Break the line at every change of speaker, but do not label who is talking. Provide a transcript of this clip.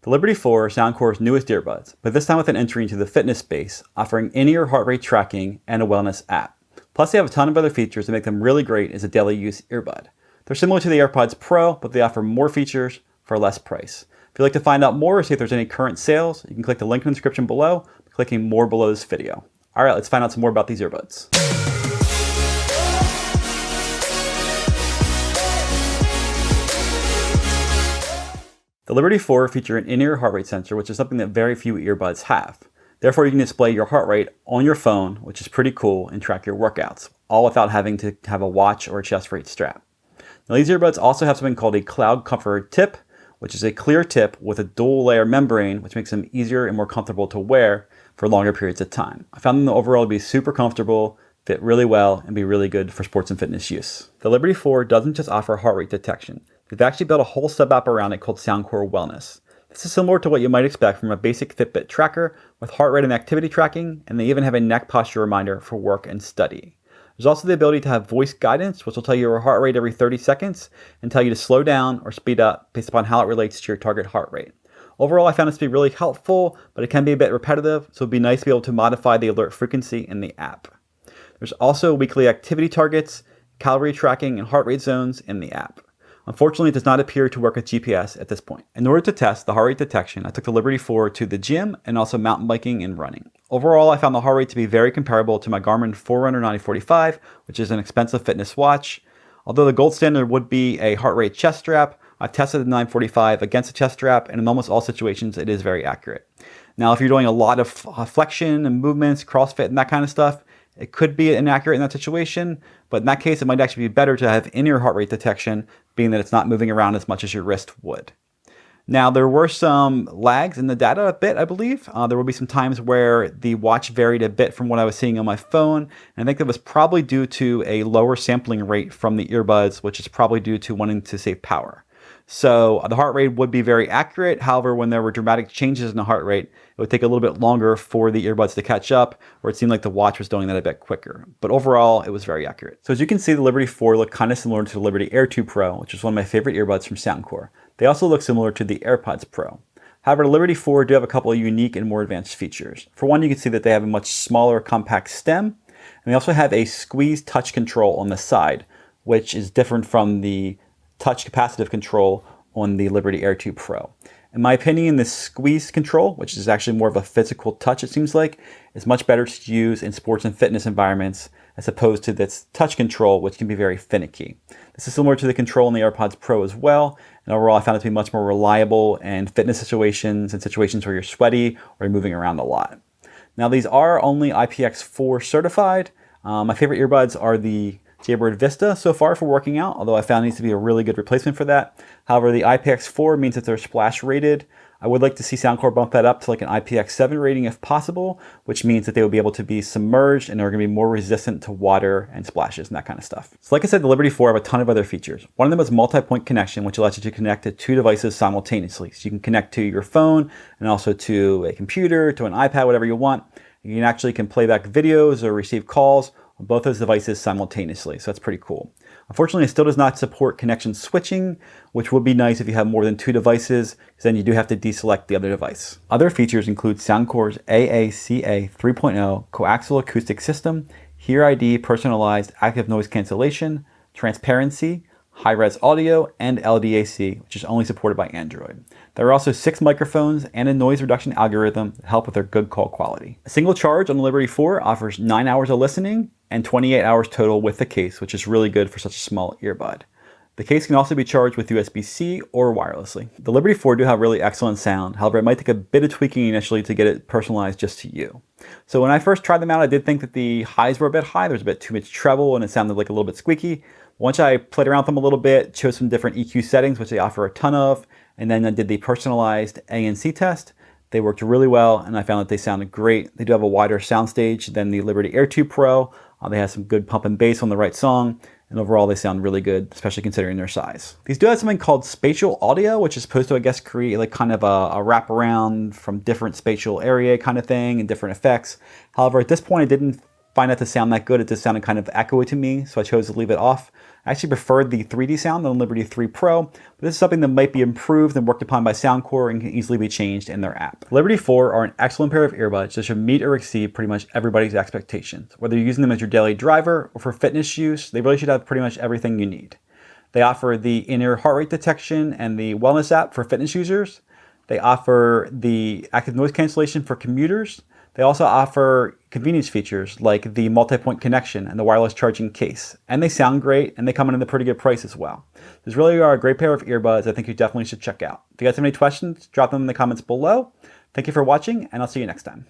The Liberty 4 are Soundcore's newest earbuds, but this time with an entry into the fitness space, offering in-ear heart rate tracking and a wellness app. Plus they have a ton of other features that make them really great as a daily use earbud. They're similar to the AirPods Pro, but they offer more features for less price. If you'd like to find out more or see if there's any current sales, you can click the link in the description below by clicking more below this video. Alright, let's find out some more about these earbuds. The Liberty 4 feature an in-ear heart rate sensor, which is something that very few earbuds have. Therefore, you can display your heart rate on your phone, which is pretty cool, and track your workouts, all without having to have a watch or a chest rate strap. Now, these earbuds also have something called a cloud comfort tip, which is a clear tip with a dual layer membrane, which makes them easier and more comfortable to wear for longer periods of time. I found them overall to be super comfortable, fit really well, and be really good for sports and fitness use. The Liberty 4 doesn't just offer heart rate detection. They've actually built a whole sub-app around it called Soundcore Wellness. This is similar to what you might expect from a basic Fitbit tracker with heart rate and activity tracking, and they even have a neck posture reminder for work and study. There's also the ability to have voice guidance, which will tell you your heart rate every 30 seconds and tell you to slow down or speed up based upon how it relates to your target heart rate. Overall, I found this to be really helpful, but it can be a bit repetitive, so it'd be nice to be able to modify the alert frequency in the app. There's also weekly activity targets, calorie tracking, and heart rate zones in the app. Unfortunately, it does not appear to work with GPS at this point. In order to test the heart rate detection, I took the Liberty 4 to the gym and also mountain biking and running. Overall, I found the heart rate to be very comparable to my Garmin Forerunner 9045, which is an expensive fitness watch. Although the gold standard would be a heart rate chest strap, I've tested the 945 against a chest strap, and in almost all situations, it is very accurate. Now, if you're doing a lot of flexion and movements, CrossFit and that kind of stuff, it could be inaccurate in that situation, but in that case, it might actually be better to have in-ear heart rate detection, being that it's not moving around as much as your wrist would. Now, there were some lags in the data a bit, I believe. There will be some times where the watch varied a bit from what I was seeing on my phone, and I think that was probably due to a lower sampling rate from the earbuds, which is probably due to wanting to save power. So the heart rate would be very accurate. However, when there were dramatic changes in the heart rate, it would take a little bit longer for the earbuds to catch up, where it seemed like the watch was doing that a bit quicker. But overall, it was very accurate. So as you can see, the Liberty 4 looked kind of similar to the Liberty Air 2 Pro, which is one of my favorite earbuds from Soundcore. They also look similar to the AirPods Pro. However, the Liberty 4 do have a couple of unique and more advanced features. For one, you can see that they have a much smaller compact stem, and they also have a squeeze touch control on the side, which is different from the touch capacitive control on the Liberty Air 2 Pro. In my opinion, this squeeze control, which is actually more of a physical touch it seems like, is much better to use in sports and fitness environments as opposed to this touch control, which can be very finicky. This is similar to the control in the AirPods Pro as well, and overall I found it to be much more reliable in fitness situations and situations where you're sweaty or you're moving around a lot. Now these are only IPX4 certified. My favorite earbuds are the Jaybird Vista so far for working out, although I found it needs to be a really good replacement for that. However, the IPX4 means that they're splash rated. I would like to see Soundcore bump that up to like an IPX7 rating if possible, which means that they will be able to be submerged and are going to be more resistant to water and splashes and that kind of stuff. So like I said, the Liberty 4 have a ton of other features. One of them is multi-point connection, which allows you to connect to two devices simultaneously. So you can connect to your phone and also to a computer, to an iPad, whatever you want. You can play back videos or receive calls on both those devices simultaneously, so that's pretty cool. Unfortunately, it still does not support connection switching, which would be nice if you have more than two devices, because then you do have to deselect the other device. Other features include Soundcore's AACA 3.0 coaxial acoustic system, Hear ID personalized active noise cancellation, transparency, high-res audio, and LDAC, which is only supported by Android. There are also 6 microphones and a noise reduction algorithm that help with their good call quality. A single charge on the Liberty 4 offers 9 hours of listening and 28 hours total with the case, which is really good for such a small earbud. The case can also be charged with USB-C or wirelessly. The Liberty 4 do have really excellent sound, however it might take a bit of tweaking initially to get it personalized just to you. So when I first tried them out, I did think that the highs were a bit high, there was a bit too much treble and it sounded like a little bit squeaky. Once I played around with them a little bit, chose some different EQ settings, which they offer a ton of, and then I did the personalized ANC test. They worked really well, and I found that they sounded great. They do have a wider soundstage than the Liberty Air 2 Pro. They have some good pump and bass on the right song, and overall they sound really good, especially considering their size. These do have something called spatial audio, which is supposed to, I guess, create like kind of a wraparound from different spatial area kind of thing and different effects. However, at this point, it didn't find that to sound that good. It just sounded kind of echoey to me, so I chose to leave it off. I actually preferred the 3D sound on Liberty 3 Pro, but this is something that might be improved and worked upon by Soundcore and can easily be changed in their app. Liberty 4 are an excellent pair of earbuds that should meet or exceed pretty much everybody's expectations. Whether you're using them as your daily driver or for fitness use, they really should have pretty much everything you need. They offer the in-ear heart rate detection and the wellness app for fitness users. They offer the active noise cancellation for commuters. They also offer convenience features like the multi-point connection and the wireless charging case. And they sound great, and they come in at a pretty good price as well. These really are a great pair of earbuds I think you definitely should check out. If you guys have any questions, drop them in the comments below. Thank you for watching, and I'll see you next time.